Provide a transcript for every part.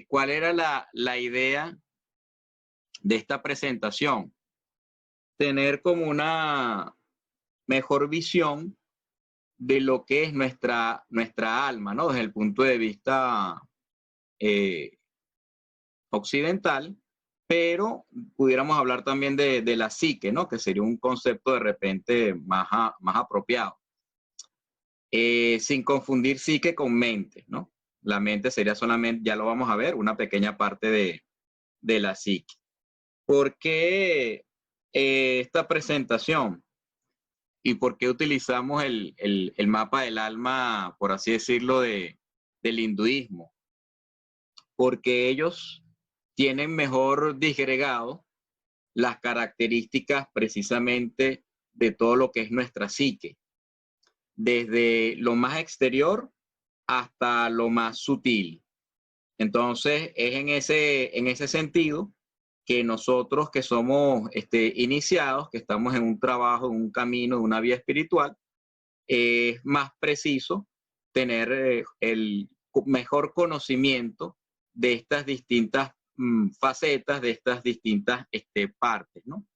¿cuál era la idea de esta presentación? Tener como una mejor visión de lo que es nuestra alma, ¿no? Desde el punto de vista eh, occidental, pero pudiéramos hablar también de la psique, ¿no? Que sería un concepto de repente más apropiado. Sin confundir psique con mente, ¿no? La mente sería solamente, ya lo vamos a ver, una pequeña parte de la psique. ¿Por qué esta presentación? ¿Y por qué utilizamos el mapa del alma, por así decirlo, del hinduismo? Porque ellos tienen mejor disgregado las características precisamente de todo lo que es nuestra psique, desde lo más exterior hasta lo más sutil. Entonces, es en ese sentido que nosotros que somos iniciados, que estamos en un trabajo, en un camino, en una vía espiritual, es más preciso tener el mejor conocimiento de estas distintas facetas, de estas distintas partes, ¿no?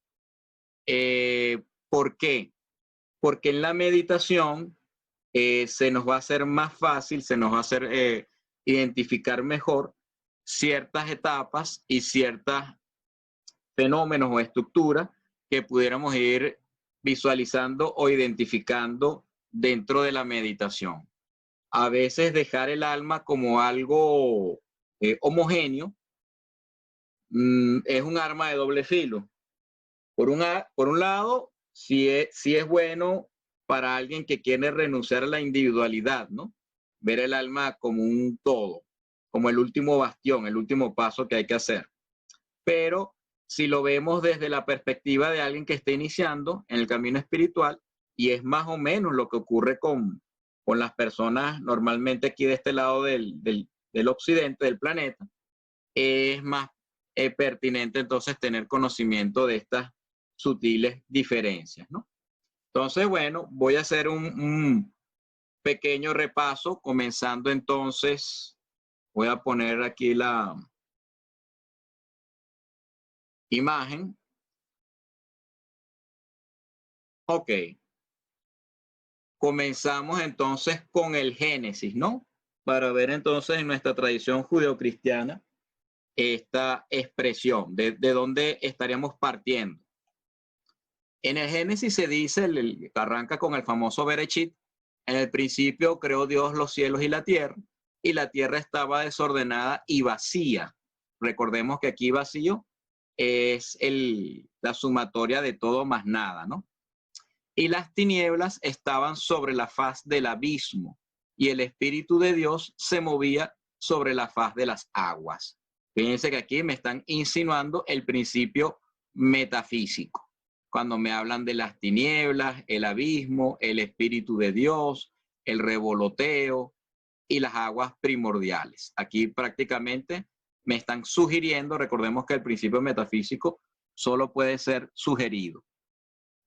¿Por qué? Porque en la meditación se nos va a hacer más fácil, se nos va a hacer identificar mejor ciertas etapas y ciertos fenómenos o estructuras que pudiéramos ir visualizando o identificando dentro de la meditación. A veces dejar el alma como algo homogéneo es un arma de doble filo. Por un lado, sí es bueno para alguien que quiere renunciar a la individualidad, ¿no? Ver el alma como un todo, como el último bastión, el último paso que hay que hacer. Pero si lo vemos desde la perspectiva de alguien que está iniciando en el camino espiritual, y es más o menos lo que ocurre con las personas normalmente aquí de este lado del occidente del planeta, es más pertinente entonces tener conocimiento de estas sutiles diferencias, ¿no? Entonces, bueno, voy a hacer un pequeño repaso, comenzando entonces, voy a poner aquí la imagen. Ok, comenzamos entonces con el Génesis, ¿no? Para ver entonces en nuestra tradición judeocristiana esta expresión, de dónde estaríamos partiendo. En el Génesis se dice, arranca con el famoso Berechit, en el principio creó Dios los cielos y la tierra estaba desordenada y vacía. Recordemos que aquí vacío es la sumatoria de todo más nada, ¿no? Y las tinieblas estaban sobre la faz del abismo, y el Espíritu de Dios se movía sobre la faz de las aguas. Fíjense que aquí me están insinuando el principio metafísico. Cuando me hablan de las tinieblas, el abismo, el Espíritu de Dios, el revoloteo y las aguas primordiales. Aquí prácticamente me están sugiriendo, recordemos que el principio metafísico solo puede ser sugerido.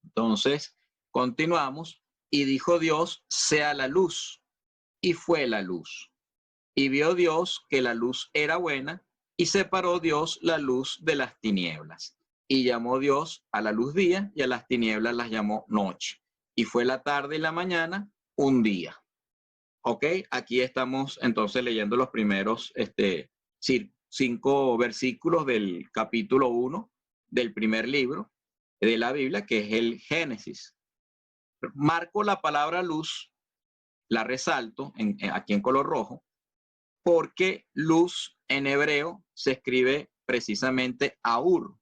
Entonces, continuamos. Y dijo Dios, sea la luz. Y fue la luz. Y vio Dios que la luz era buena, y separó Dios la luz de las tinieblas. Y llamó Dios a la luz día, y a las tinieblas las llamó noche. Y fue la tarde y la mañana un día. Ok, aquí estamos entonces leyendo los primeros 5 versículos del capítulo 1 del primer libro de la Biblia, que es el Génesis. Marco la palabra luz, la resalto aquí en color rojo, porque luz en hebreo se escribe precisamente Aur.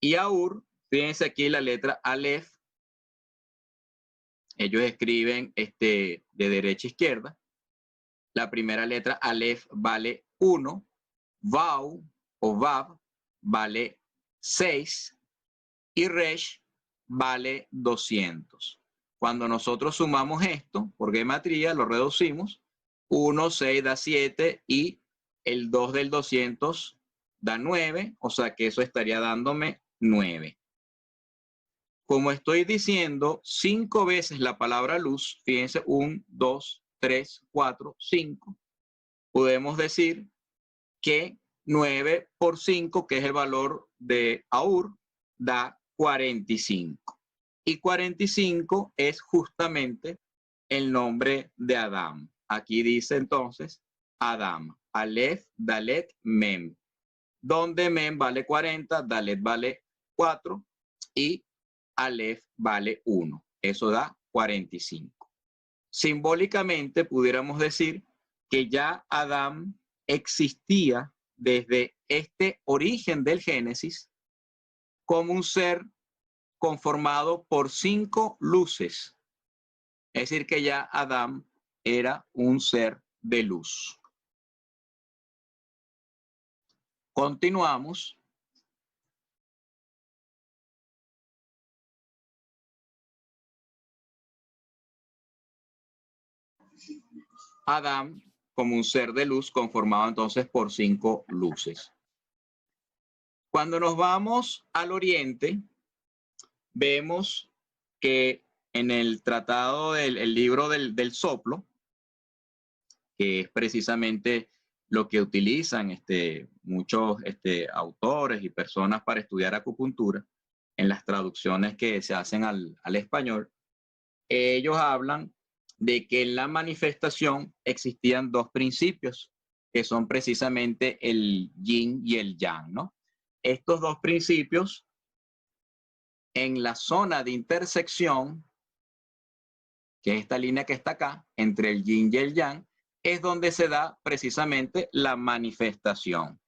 Y Aur, fíjense aquí la letra Aleph, ellos escriben de derecha a izquierda. La primera letra Aleph vale 1, Vav o Vav vale 6 y Resh vale 200. Cuando nosotros sumamos esto por gematría, lo reducimos, 1, 6 da 7 y el 2 del 200 da 9, o sea que eso estaría dándome 9. Como estoy diciendo 5 veces la palabra luz, fíjense, 1, 2, 3, 4, 5, podemos decir que 9 por 5, que es el valor de Aur, da 45. Y 45 es justamente el nombre de Adam. Aquí dice entonces Adam, Aleph, Dalet, Mem, donde Mem vale 40, Dalet vale 4 y Aleph vale 1. Eso da 45. Simbólicamente pudiéramos decir que ya Adam existía desde este origen del Génesis como un ser conformado por 5 luces. Es decir, que ya Adán era un ser de luz. Continuamos. Adán como un ser de luz conformado entonces por 5 luces. Cuando nos vamos al oriente, vemos que en el tratado del libro del soplo, que es precisamente lo que utilizan muchos autores y personas para estudiar acupuntura, en las traducciones que se hacen al español, ellos hablan de que en la manifestación existían 2 principios, que son precisamente el yin y el yang, ¿no? Estos 2 principios, en la zona de intersección, que es esta línea que está acá, entre el yin y el yang, es donde se da precisamente la manifestación.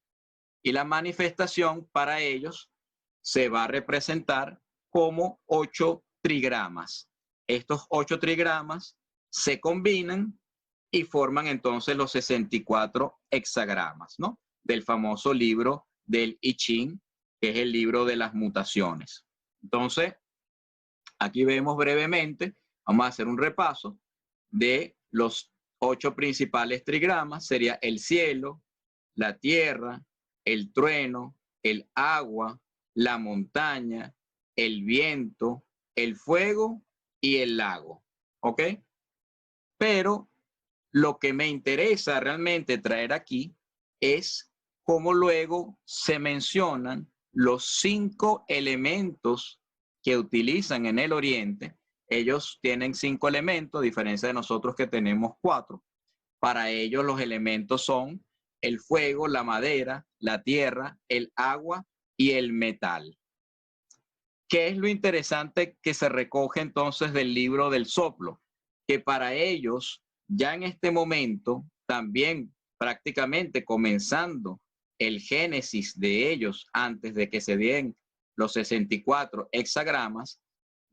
Y la manifestación para ellos se va a representar como 8 trigramas. Estos 8 trigramas se combinan y forman entonces los 64 hexagramas, ¿no? Del famoso libro del I Ching, que es el libro de las mutaciones. Entonces, aquí vemos brevemente, vamos a hacer un repaso de los 8 principales trigramas. Sería el cielo, la tierra, el trueno, el agua, la montaña, el viento, el fuego y el lago. ¿Ok? Pero lo que me interesa realmente traer aquí es cómo luego se mencionan los 5 elementos que utilizan en el Oriente. Ellos tienen 5 elementos, a diferencia de nosotros que tenemos 4. Para ellos los elementos son el fuego, la madera, la tierra, el agua y el metal. ¿Qué es lo interesante que se recoge entonces del libro del soplo? Que para ellos, ya en este momento, también prácticamente comenzando el génesis de ellos, antes de que se den los 64 hexagramas,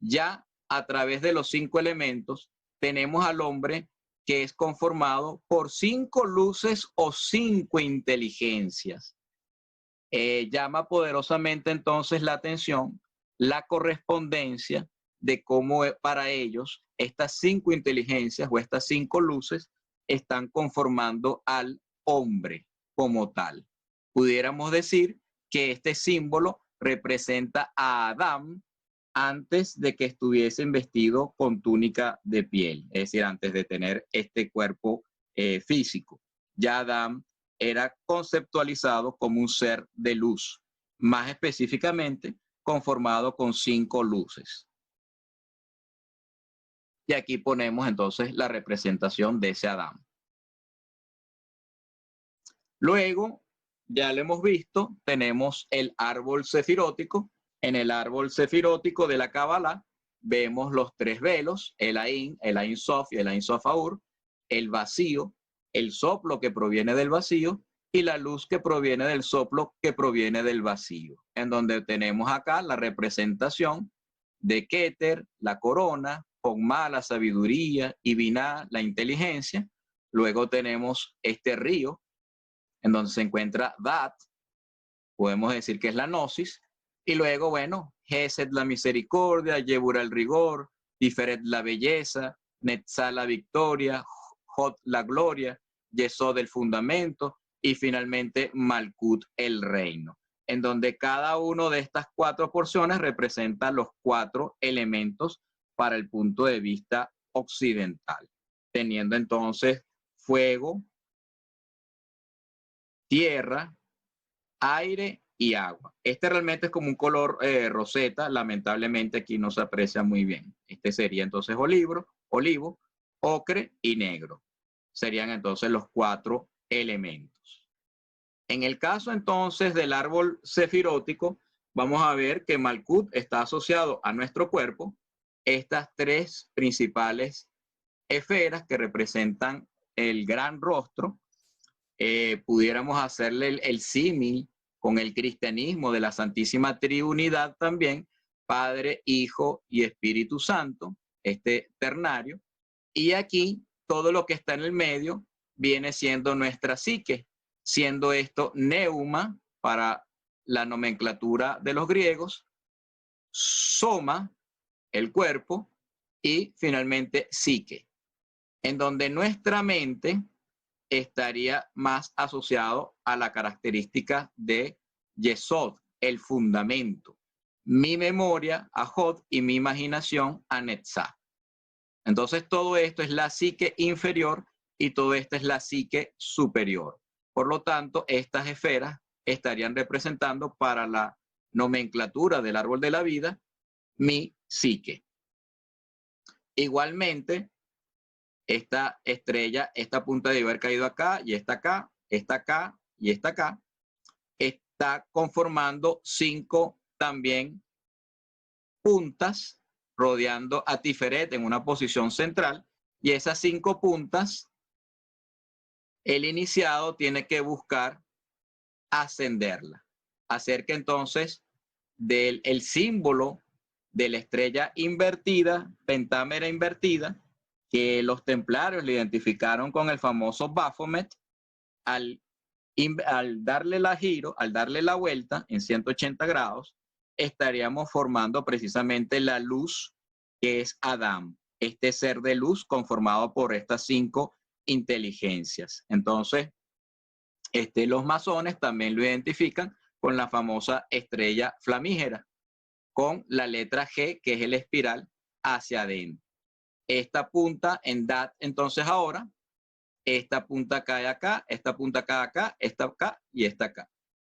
ya a través de los 5 elementos, tenemos al hombre que es conformado por 5 luces o 5 inteligencias. Llama poderosamente entonces la atención la correspondencia de cómo para ellos estas 5 inteligencias o estas 5 luces están conformando al hombre como tal. Pudiéramos decir que este símbolo representa a Adán antes de que estuviese vestido con túnica de piel, es decir, antes de tener este cuerpo físico. Ya Adán era conceptualizado como un ser de luz, más específicamente conformado con 5 luces. Y aquí ponemos entonces la representación de ese Adán. Luego, ya lo hemos visto, tenemos el árbol sefirótico. En el árbol sefirótico de la Kabbalah vemos los 3 velos, el Ain Sof y el Ain Sof Aur, el vacío, el soplo que proviene del vacío y la luz que proviene del soplo que proviene del vacío, en donde tenemos acá la representación de Keter, la corona, Jogma, la sabiduría, y Binah, la inteligencia. Luego tenemos este río, en donde se encuentra Dat, podemos decir que es la gnosis, y luego, bueno, Gesed la misericordia, Yebura el rigor, Tiferet la belleza, Netzah la victoria, Jot la gloria, Yesod el fundamento, y finalmente Malkut el reino, en donde cada uno de estas 4 porciones representa los 4 elementos para el punto de vista occidental, teniendo entonces fuego, tierra, aire y agua. Este realmente es como un color roseta, lamentablemente aquí no se aprecia muy bien. Este sería entonces olivo, ocre y negro. Serían entonces los 4 elementos. En el caso entonces del árbol cefirótico, vamos a ver que Malkut está asociado a nuestro cuerpo estas 3 principales esferas que representan el gran rostro. Pudiéramos hacerle el símil con el cristianismo de la Santísima Trinidad también, Padre, Hijo y Espíritu Santo, este ternario. Y aquí todo lo que está en el medio viene siendo nuestra psique, siendo esto neuma para la nomenclatura de los griegos, soma, el cuerpo, y finalmente psique, en donde nuestra mente estaría más asociado a la característica de Yesod, el fundamento, mi memoria a Jod y mi imaginación a Netzah. Entonces todo esto es la psique inferior y todo esto es la psique superior. Por lo tanto, estas esferas estarían representando para la nomenclatura del árbol de la vida mi psique. Igualmente, esta estrella, esta punta de haber caído acá y esta acá, esta acá y esta acá, está conformando 5 también puntas rodeando a Tiferet en una posición central, y esas 5 puntas, el iniciado tiene que buscar ascenderla, hacer que entonces el símbolo de la estrella invertida, pentámera invertida, que los templarios le identificaron con el famoso Baphomet, al darle la vuelta en 180 grados, estaríamos formando precisamente la luz que es Adán, este ser de luz conformado por estas 5 inteligencias. Entonces, los masones también lo identifican con la famosa estrella flamígera, con la letra G, que es el espiral hacia adentro. Esta punta en Dat, entonces ahora, esta punta cae acá, esta punta cae acá, esta acá y esta acá.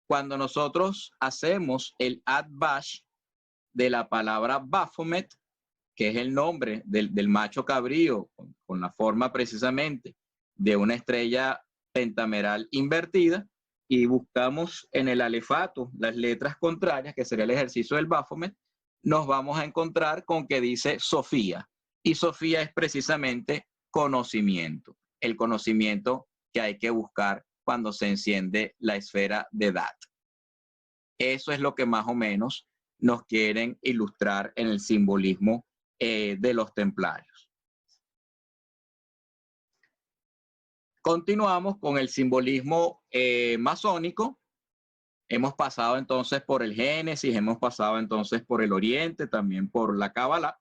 Cuando nosotros hacemos el Ad-Bash de la palabra Baphomet, que es el nombre del macho cabrío, con la forma precisamente de una estrella pentameral invertida, y buscamos en el alefato las letras contrarias, que sería el ejercicio del Baphomet, nos vamos a encontrar con que dice Sofía. Y Sofía es precisamente conocimiento, el conocimiento que hay que buscar cuando se enciende la esfera de Dat. Eso es lo que más o menos nos quieren ilustrar en el simbolismo de los templarios. Continuamos con el simbolismo masónico. Hemos pasado entonces por el Génesis, hemos pasado entonces por el Oriente, también por la Cábala.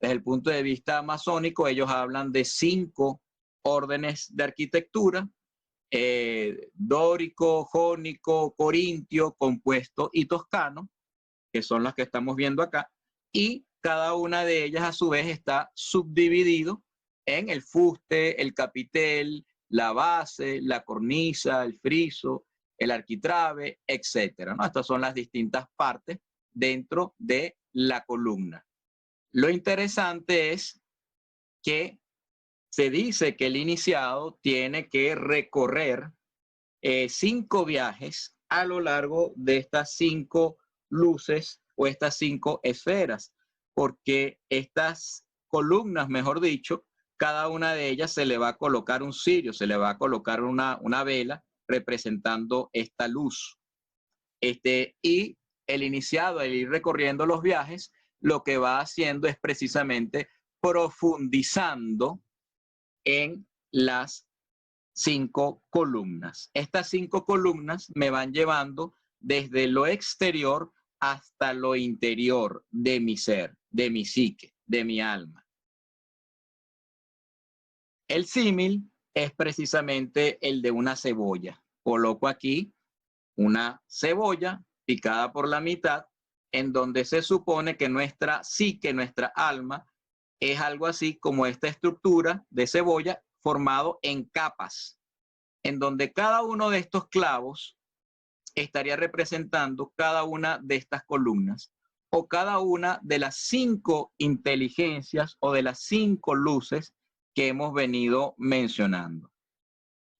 Desde el punto de vista masónico, ellos hablan de 5 órdenes de arquitectura: dórico, jónico, corintio, compuesto y toscano, que son las que estamos viendo acá, y cada una de ellas a su vez está subdividido en el fuste, el capitel, la base, la cornisa, el friso, el arquitrabe, etcétera, ¿no? Estas son las distintas partes dentro de la columna. Lo interesante es que se dice que el iniciado tiene que recorrer 5 viajes a lo largo de estas 5 luces o estas 5 esferas, porque estas columnas, mejor dicho, cada una de ellas se le va a colocar un cirio, se le va a colocar una vela representando esta luz. Y el iniciado, al ir recorriendo los viajes, lo que va haciendo es precisamente profundizando en las 5 columnas. Estas 5 columnas me van llevando desde lo exterior hasta lo interior de mi ser, de mi psique, de mi alma. El símil es precisamente el de una cebolla. Coloco aquí una cebolla picada por la mitad, en donde se supone que nuestra psique, nuestra alma, es algo así como esta estructura de cebolla formado en capas. en donde cada uno de estos clavos estaría representando cada una de estas columnas o cada una de las 5 inteligencias o de las 5 luces que hemos venido mencionando.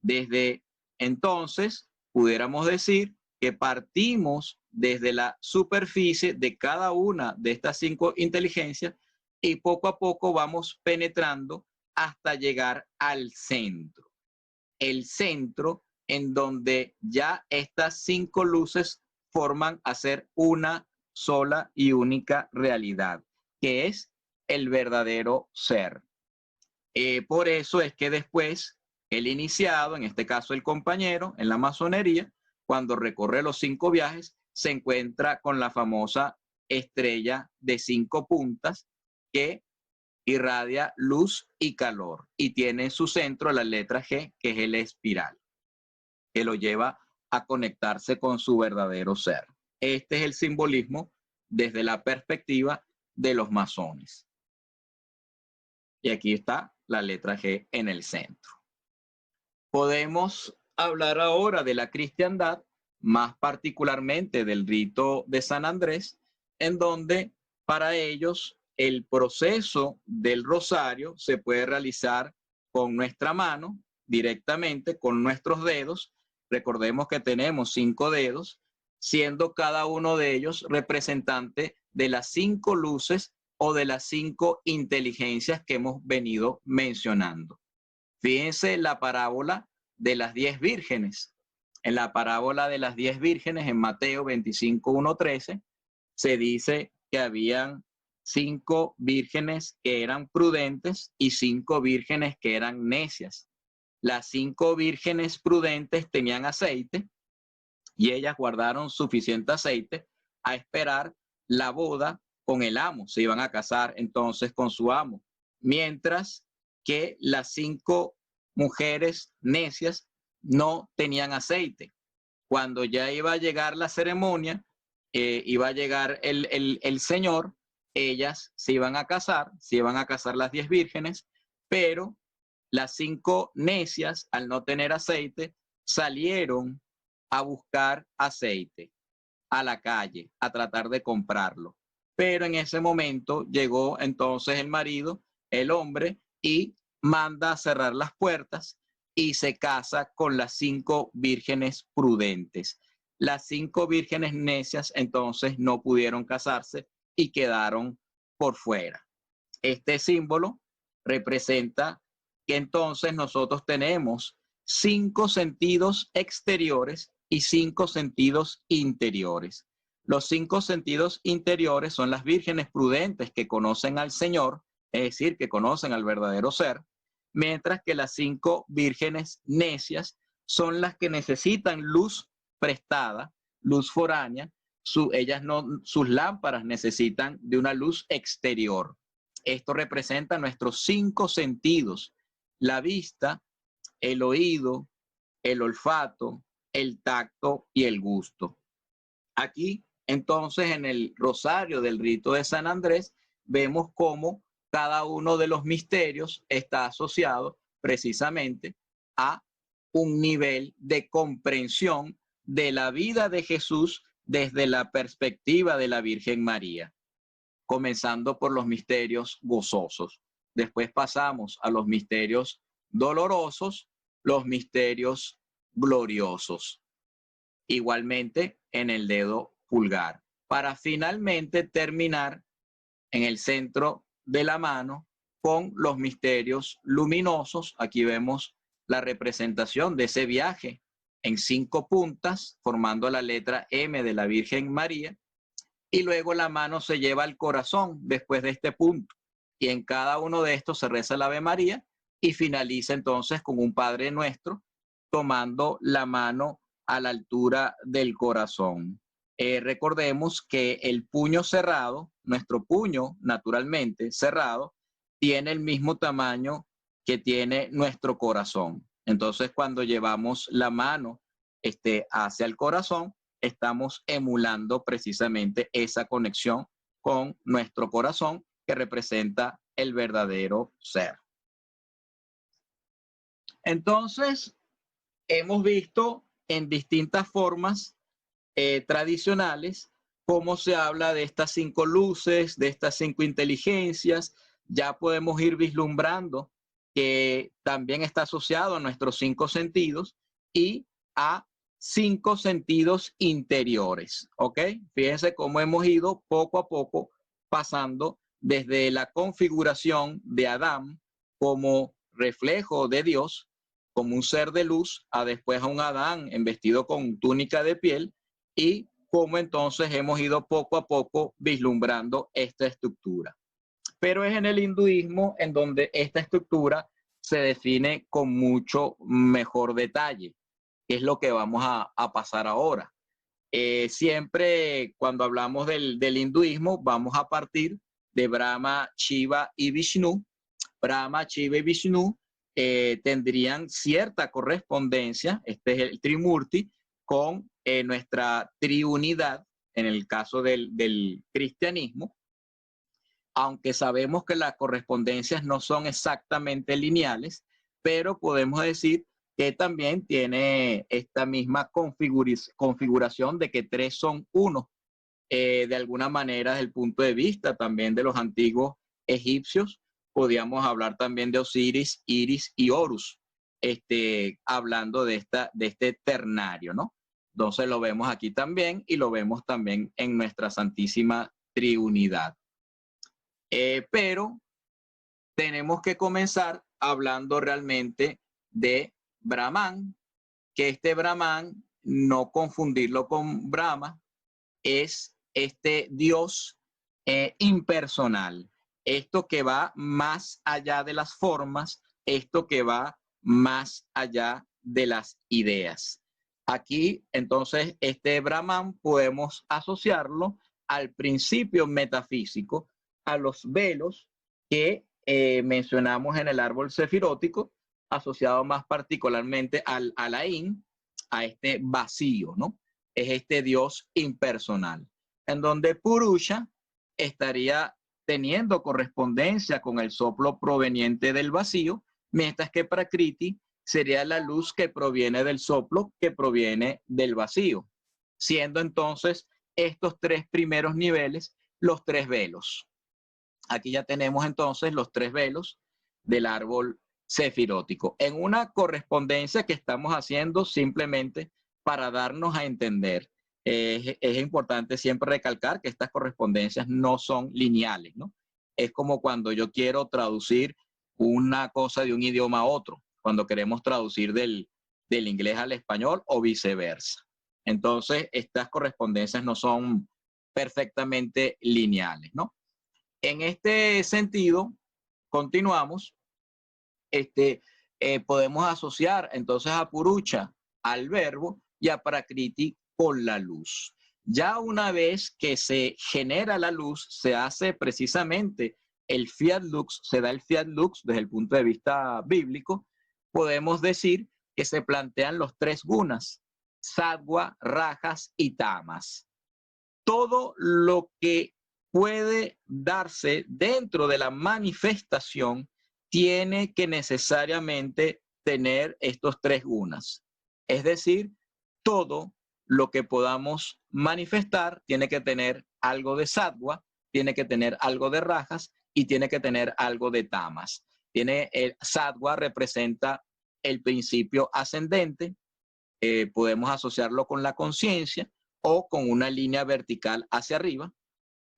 Desde entonces, pudiéramos decir que partimos desde la superficie de cada una de estas 5 inteligencias y poco a poco vamos penetrando hasta llegar al centro. El centro en donde ya estas 5 luces forman a ser una sola y única realidad, que es el verdadero ser. Por eso es que después el iniciado, en este caso el compañero, en la masonería, cuando recorre los 5 viajes, se encuentra con la famosa estrella de 5 puntas que irradia luz y calor y tiene en su centro la letra G, que es el espiral, que lo lleva a conectarse con su verdadero ser. Este es el simbolismo desde la perspectiva de los masones. Y aquí está la letra G en el centro. Podemos hablar ahora de la cristiandad, más particularmente del rito de San Andrés, en donde para ellos el proceso del rosario se puede realizar con nuestra mano, directamente con nuestros dedos. Recordemos que tenemos 5 dedos, siendo cada uno de ellos representante de las 5 luces o de las 5 inteligencias que hemos venido mencionando. Fíjense la parábola de las 10 vírgenes. En la parábola de las 10 vírgenes, en Mateo 25, 1-13, se dice que habían 5 vírgenes que eran prudentes y 5 vírgenes que eran necias. Las 5 vírgenes prudentes tenían aceite y ellas guardaron suficiente aceite a esperar la boda con el amo. Se iban a casar entonces con su amo. Mientras que las 5 mujeres necias no tenían aceite. Cuando ya iba a llegar la ceremonia, iba a llegar el Señor, ellas se iban a casar las 10 vírgenes, pero las 5 necias, al no tener aceite, salieron a buscar aceite a la calle, a tratar de comprarlo. Pero en ese momento llegó entonces el marido, el hombre, y manda a cerrar las puertas y se casa con las 5 vírgenes prudentes. Las 5 vírgenes necias entonces no pudieron casarse y quedaron por fuera. Este símbolo representa que entonces nosotros tenemos 5 sentidos exteriores y 5 sentidos interiores. Los 5 sentidos interiores son las vírgenes prudentes que conocen al Señor, es decir, que conocen al verdadero ser, mientras que las 5 vírgenes necias son las que necesitan luz prestada, luz foránea. Ellas no, sus lámparas necesitan de una luz exterior. Esto representa nuestros 5 sentidos: la vista, el oído, el olfato, el tacto y el gusto. Aquí, entonces, en el rosario del rito de San Andrés, vemos cómo cada uno de los misterios está asociado precisamente a un nivel de comprensión de la vida de Jesús desde la perspectiva de la Virgen María, comenzando por los misterios gozosos. Después pasamos a los misterios dolorosos, los misterios gloriosos. Igualmente en el dedo pulgar, para finalmente terminar en el centro de la mano con los misterios luminosos. Aquí vemos la representación de ese viaje en 5 puntas, formando la letra M de la Virgen María, y luego la mano se lleva al corazón después de este punto, y en cada uno de estos se reza el Ave María y finaliza entonces con un Padre Nuestro, tomando la mano a la altura del corazón. Recordemos que el puño cerrado, nuestro puño naturalmente cerrado, tiene el mismo tamaño que tiene nuestro corazón. Entonces, cuando llevamos la mano hacia el corazón, estamos emulando precisamente esa conexión con nuestro corazón que representa el verdadero ser. Entonces, hemos visto en distintas formas tradicionales cómo se habla de estas 5 luces, de estas 5 inteligencias. Ya podemos ir vislumbrando que también está asociado a nuestros 5 sentidos y a 5 sentidos interiores, ¿ok? Fíjense cómo hemos ido poco a poco pasando desde la configuración de Adán como reflejo de Dios, como un ser de luz, a después a un Adán vestido con túnica de piel, y cómo entonces hemos ido poco a poco vislumbrando esta estructura. Pero es en el hinduismo en donde esta estructura se define con mucho mejor detalle, que es lo que vamos a pasar ahora. Siempre cuando hablamos del hinduismo vamos a partir de Brahma, Shiva y Vishnu. Brahma, Shiva y Vishnu tendrían cierta correspondencia, este es el Trimurti, con nuestra triunidad en el caso del cristianismo, aunque sabemos que las correspondencias no son exactamente lineales, pero podemos decir que también tiene esta misma configuración de que 3 son 1, de alguna manera desde el punto de vista también de los antiguos egipcios. Podríamos hablar también de Osiris, Iris y Horus, hablando de este ternario, ¿no? Entonces lo vemos aquí también y lo vemos también en nuestra Santísima Trinidad. Pero tenemos que comenzar hablando realmente de Brahman, que este Brahman, no confundirlo con Brahma, es este Dios impersonal, esto que va más allá de las formas, esto que va más allá de las ideas. Aquí, entonces, este Brahman podemos asociarlo al principio metafísico, a los velos que mencionamos en el árbol sefirótico, asociado más particularmente al Alain, a este vacío, ¿no? Es este Dios impersonal, en donde Purusha estaría teniendo correspondencia con el soplo proveniente del vacío, mientras que Prakriti sería la luz que proviene del soplo que proviene del vacío, siendo entonces estos 3 primeros niveles los 3 velos. Aquí ya tenemos entonces los 3 velos del árbol sefirótico, en una correspondencia que estamos haciendo simplemente para darnos a entender. Es importante siempre recalcar que estas correspondencias no son lineales, ¿no? Es como cuando yo quiero traducir una cosa de un idioma a otro, cuando queremos traducir del inglés al español o viceversa. Entonces, estas correspondencias no son perfectamente lineales, ¿no? En este sentido, continuamos, podemos asociar entonces a Purusha al verbo y a Prakriti con la luz. Ya una vez que se genera la luz, se hace precisamente el fiat lux, se da el fiat lux desde el punto de vista bíblico, podemos decir que se plantean los 3 gunas, sattva, rajas y tamas. Todo lo que puede darse dentro de la manifestación tiene que necesariamente tener estos 3 gunas. Es decir, todo lo que podamos manifestar tiene que tener algo de sattva, tiene que tener algo de rajas y tiene que tener algo de tamas. El sattva representa el principio ascendente, podemos asociarlo con la conciencia o con una línea vertical hacia arriba.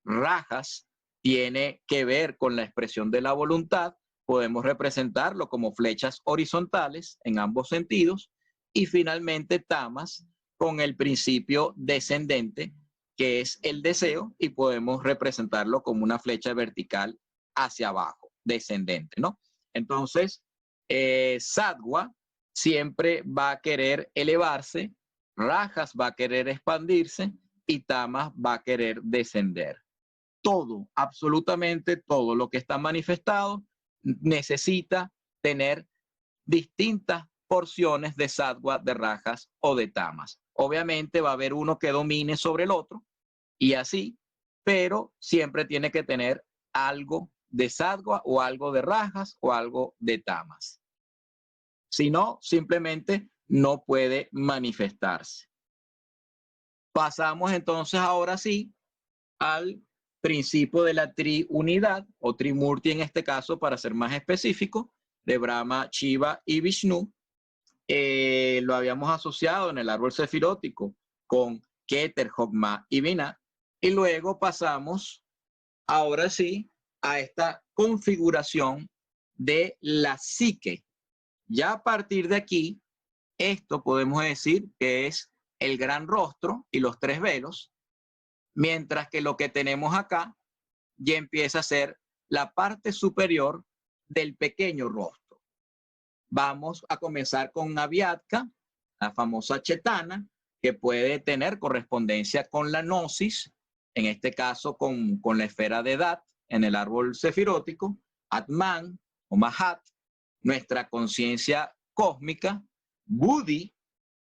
Rajas tiene que ver con la expresión de la voluntad, podemos representarlo como flechas horizontales en ambos sentidos, y finalmente tamas con el principio descendente, que es el deseo, y podemos representarlo como una flecha vertical hacia abajo, descendente, ¿no? Entonces, sattva siempre va a querer elevarse, rajas va a querer expandirse y tamas va a querer descender. Todo, absolutamente todo lo que está manifestado necesita tener distintas porciones de sattva, de rajas o de tamas. Obviamente va a haber uno que domine sobre el otro y así, pero siempre tiene que tener algo de sattva o algo de rajas o algo de tamas. Si no, simplemente no puede manifestarse. Pasamos entonces ahora sí al principio de la triunidad o Trimurti en este caso, para ser más específico, de Brahma, Shiva y Vishnu. Lo habíamos asociado en el árbol sefirótico con Keter, Jogma y Binah. Y luego pasamos ahora sí a esta configuración de la psique. Ya a partir de aquí, esto podemos decir que es el gran rostro y los tres velos, mientras que lo que tenemos acá ya empieza a ser la parte superior del pequeño rostro. Vamos a comenzar con Avyadka, la famosa Chetana, que puede tener correspondencia con la gnosis, en este caso con la esfera de Dat en el árbol sefirótico, Atman o Mahat, nuestra conciencia cósmica, Buddhi,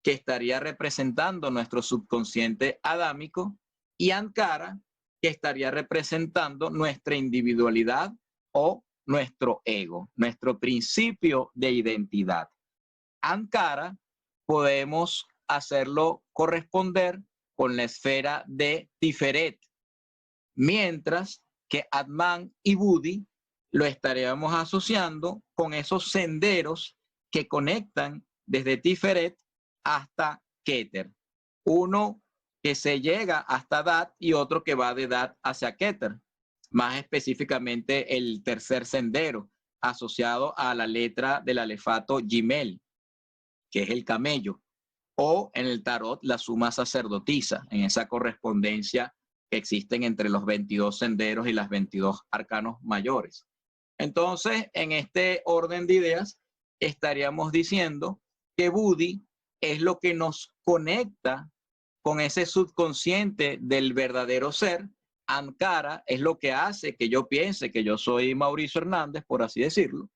que estaría representando nuestro subconsciente adámico, y Ankara, que estaría representando nuestra individualidad o nuestro ego, nuestro principio de identidad. Ankara podemos hacerlo corresponder con la esfera de Tiferet, mientras que Atman y Buddhi lo estaríamos asociando con esos senderos que conectan desde Tiferet hasta Keter. Uno que se llega hasta Dat y otro que va de Dat hacia Keter. Más específicamente el tercer sendero asociado a la letra del alefato Gimel, que es el camello, o en el tarot la suma sacerdotisa, en esa correspondencia que existen entre los 22 senderos y las 22 arcanos mayores. Entonces, en este orden de ideas, estaríamos diciendo que Buddhi es lo que nos conecta con ese subconsciente del verdadero ser. Ankara es lo que hace que yo piense que yo soy Mauricio Hernández, por así decirlo.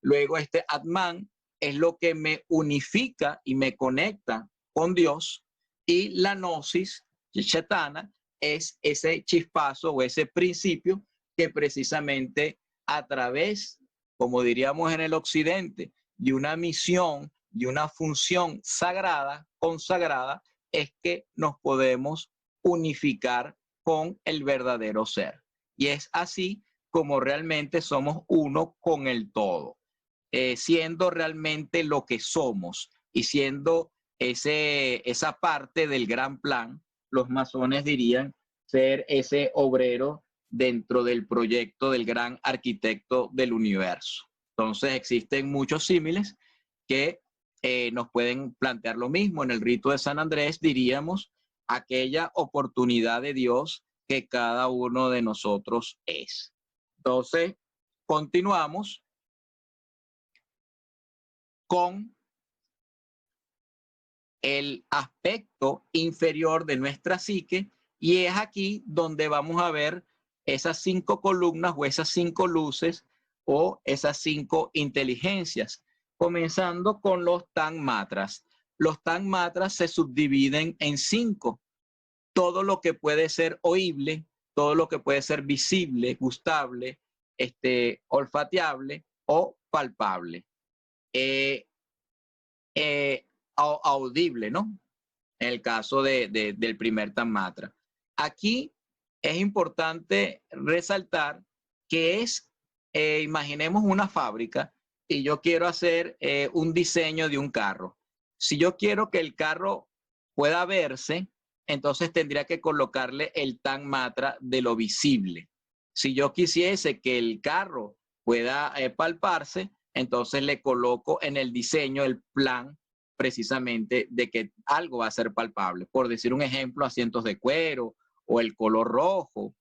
Luego este Atman es lo que me unifica y me conecta con Dios. Y la gnosis, Chetana, es ese chispazo o ese principio que precisamente a través, como diríamos en el occidente, de una misión, de una función sagrada, consagrada, es que nos podemos unificar con el verdadero ser. Y es así como realmente somos uno con el todo, siendo realmente lo que somos y siendo esa parte del gran plan. Los masones dirían ser ese obrero dentro del proyecto del gran arquitecto del universo. Entonces existen muchos símiles que nos pueden plantear lo mismo. En el rito de San Andrés diríamos aquella oportunidad de Dios que cada uno de nosotros es. Entonces, continuamos con el aspecto inferior de nuestra psique, y es aquí donde vamos a ver esas 5 columnas o esas 5 luces o esas 5 inteligencias, comenzando con los Tanmatras. Los Tanmatras se subdividen en 5. Todo lo que puede ser oíble, todo lo que puede ser visible, gustable, olfateable o palpable. Audible, ¿no? En el caso del primer Tanmatra. Aquí es importante resaltar que imaginemos una fábrica y yo quiero hacer un diseño de un carro. Si yo quiero que el carro pueda verse, entonces tendría que colocarle el Tanmatra de lo visible. Si yo quisiese que el carro pueda palparse, entonces le coloco en el diseño el plan precisamente de que algo va a ser palpable. Por decir un ejemplo, asientos de cuero o el color rojo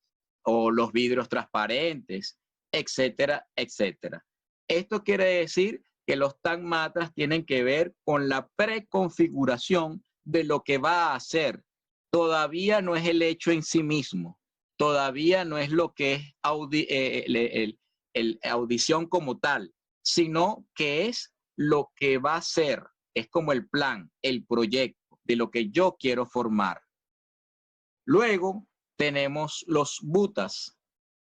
o los vidrios transparentes, etcétera, etcétera. Esto quiere decir que los Tanmatras tienen que ver con la preconfiguración de lo que va a hacer. Todavía no es el hecho en sí mismo, todavía no es lo que es audición como tal, sino que es lo que va a ser. Es como el plan, el proyecto de lo que yo quiero formar. Luego tenemos los bhutas.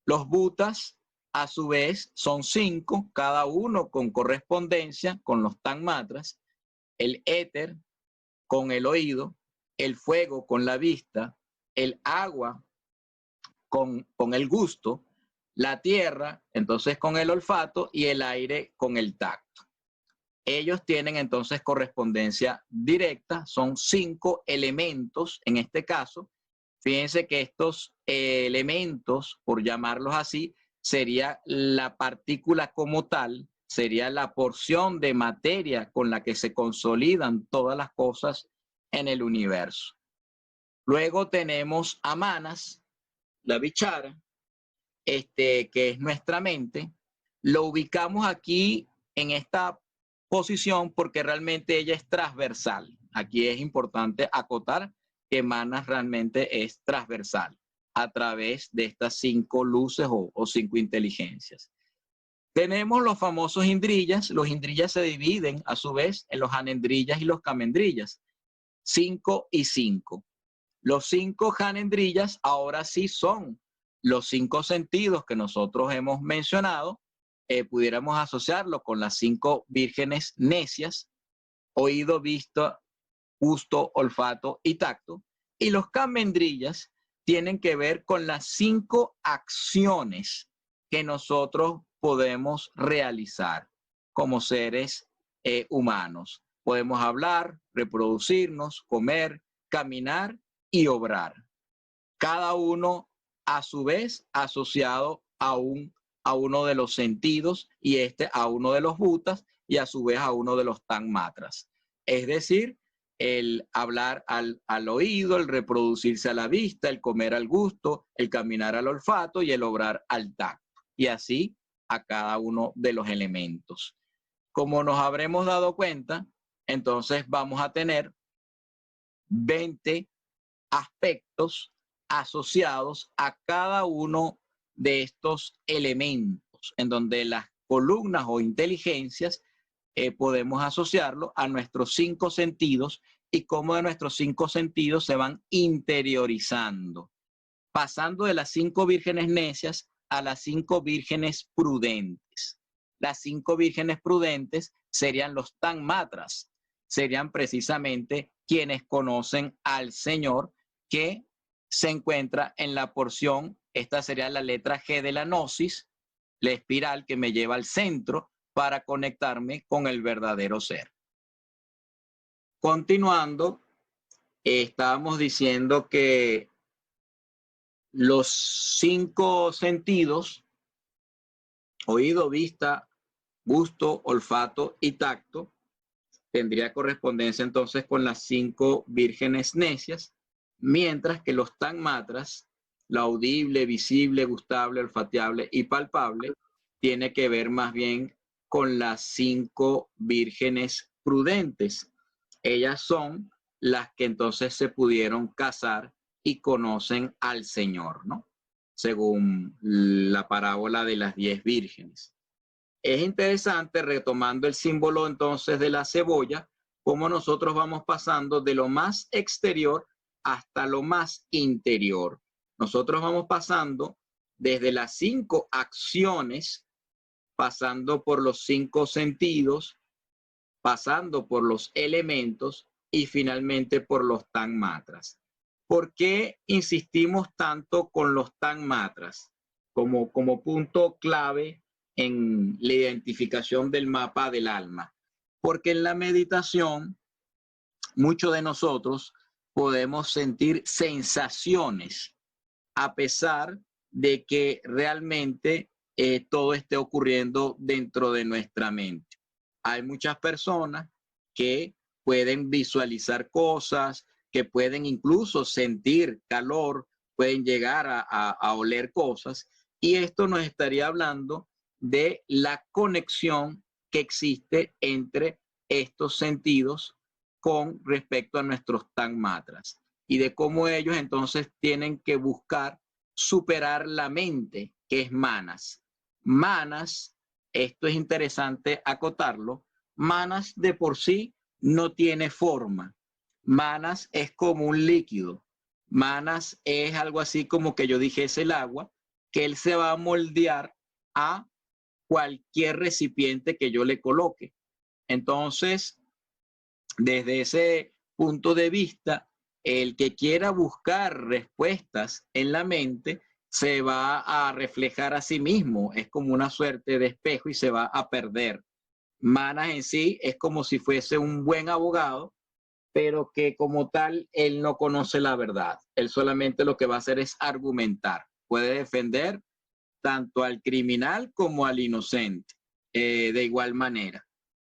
Los bhutas, a su vez, son 5, cada uno con correspondencia con los Tanmatras. el éter con el oído, el fuego con la vista, el agua con el gusto, la tierra entonces con el olfato y el aire con el tacto. Ellos tienen entonces correspondencia directa, son 5 elementos en este caso. Fíjense que estos elementos, por llamarlos así, sería la partícula como tal, sería la porción de materia con la que se consolidan todas las cosas en el universo. Luego tenemos a Manas, la bichara, que es nuestra mente. Lo ubicamos aquí en esta posición porque realmente ella es transversal. Aquí es importante acotar que Manas realmente es transversal a través de estas 5 luces o 5 inteligencias. Tenemos los famosos indriyas. Los indriyas se dividen a su vez en los anendriyas y los kamendriyas, 5 y 5. Los 5 janendriyas ahora sí son los 5 sentidos que nosotros hemos mencionado. Pudiéramos asociarlo con las 5 vírgenes necias: oído, vista, gusto, olfato y tacto. Y los kamendriyas tienen que ver con las 5 acciones que nosotros podemos realizar como seres humanos. Podemos hablar, reproducirnos, comer, caminar y obrar. Cada uno a su vez asociado a uno de los sentidos, y a uno de los bhutas, y a su vez a uno de los tanmatras. Es decir, el hablar al oído, el reproducirse a la vista, el comer al gusto, el caminar al olfato y el obrar al tacto. Y así a cada uno de los elementos. Como nos habremos dado cuenta, entonces vamos a tener 20 aspectos asociados a cada uno de estos elementos, en donde las columnas o inteligencias podemos asociarlo a nuestros 5 sentidos, y cómo de nuestros 5 sentidos se van interiorizando, pasando de las 5 vírgenes necias a las 5 vírgenes prudentes. Las 5 vírgenes prudentes serían los tanmatras, serían precisamente quienes conocen al Señor, que se encuentra en la porción, esta sería la letra G de la gnosis, la espiral que me lleva al centro para conectarme con el verdadero ser. Continuando, estábamos diciendo que los 5 sentidos, oído, vista, gusto, olfato y tacto, tendría correspondencia entonces con las 5 vírgenes necias, mientras que los tanmatras, la audible, visible, gustable, olfateable y palpable, tiene que ver más bien con las 5 vírgenes prudentes. Ellas son las que entonces se pudieron casar y conocen al Señor, ¿no? Según la parábola de las 10 vírgenes. Es interesante, retomando el símbolo entonces de la cebolla, cómo nosotros vamos pasando de lo más exterior hasta lo más interior. Nosotros vamos pasando desde las 5 acciones, pasando por los 5 sentidos, pasando por los elementos y finalmente por los tanmatras. ¿Por qué insistimos tanto con los tanmatras como punto clave en la identificación del mapa del alma? Porque en la meditación, muchos de nosotros podemos sentir sensaciones a pesar de que realmente todo esté ocurriendo dentro de nuestra mente. Hay muchas personas que pueden visualizar cosas, que pueden incluso sentir calor, pueden llegar a oler cosas, y esto nos estaría hablando de la conexión que existe entre estos sentidos con respecto a nuestros tanmatras, y de cómo ellos entonces tienen que buscar superar la mente, que es manas. Manas, esto es interesante acotarlo, manas de por sí no tiene forma. Manas es como un líquido. Manas es algo así como que yo dijese el agua, que él se va a moldear a cualquier recipiente que yo le coloque. Entonces, Desde ese punto de vista, el que quiera buscar respuestas en la mente se va a reflejar a sí mismo, es como una suerte de espejo y se va a perder. Manas en sí es como si fuese un buen abogado, pero que como tal él no conoce la verdad. Él solamente lo que va a hacer es argumentar. Puede defender tanto al criminal como al inocente, de igual manera.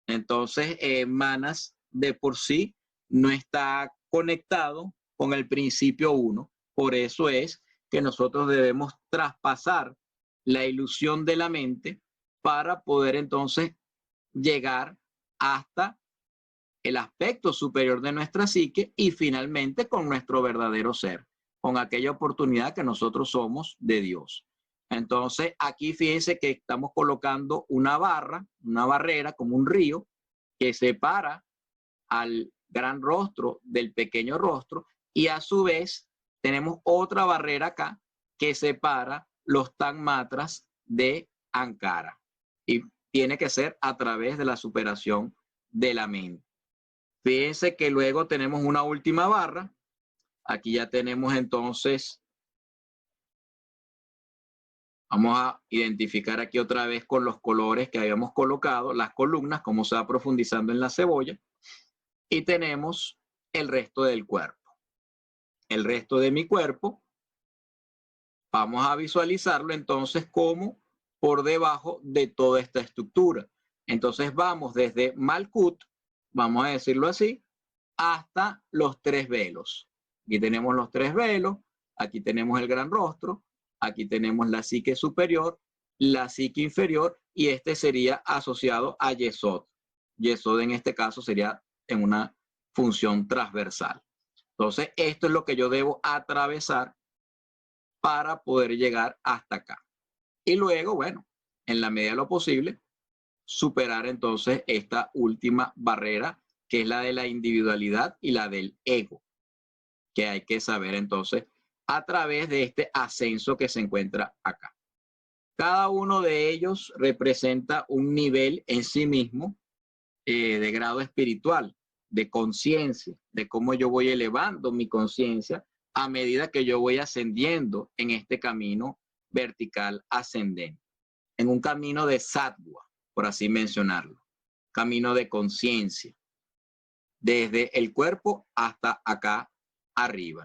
Entonces, Manas de por sí no está conectado con el principio uno. Por eso es que nosotros debemos traspasar la ilusión de la mente para poder entonces llegar hasta el aspecto superior de nuestra psique y finalmente con nuestro verdadero ser, con aquella oportunidad que nosotros somos de Dios. Entonces, aquí fíjense que estamos colocando una barra, una barrera, como un río, que separa al gran rostro del pequeño rostro y a su vez tenemos otra barrera acá que separa los Tanmatras de Ankara. Y tiene que ser a través de la superación de la mente. Fíjense que luego tenemos una última barra. Aquí ya tenemos entonces, vamos a identificar aquí otra vez con los colores que habíamos colocado, las columnas, cómo se va profundizando en la cebolla. Y tenemos el resto del cuerpo. El resto de mi cuerpo, vamos a visualizarlo entonces como por debajo de toda esta estructura. Entonces vamos desde Malkut, vamos a decirlo así, hasta los tres velos. Aquí tenemos los tres velos, aquí tenemos el gran rostro, aquí tenemos la psique superior, la psique inferior y este sería asociado a Yesod. Yesod en este caso sería en una función transversal. Entonces, esto es lo que yo debo atravesar para poder llegar hasta acá. Y luego, bueno, en la medida de lo posible, superar entonces esta última barrera, que es la de la individualidad y la del ego, que hay que saber entonces a través de este ascenso que se encuentra acá. Cada uno de ellos representa un nivel en sí mismo de grado espiritual, de conciencia, de cómo yo voy elevando mi conciencia a medida que yo voy ascendiendo en este camino vertical ascendente, en un camino de sattva, por así mencionarlo, camino de conciencia, desde el cuerpo hasta acá arriba.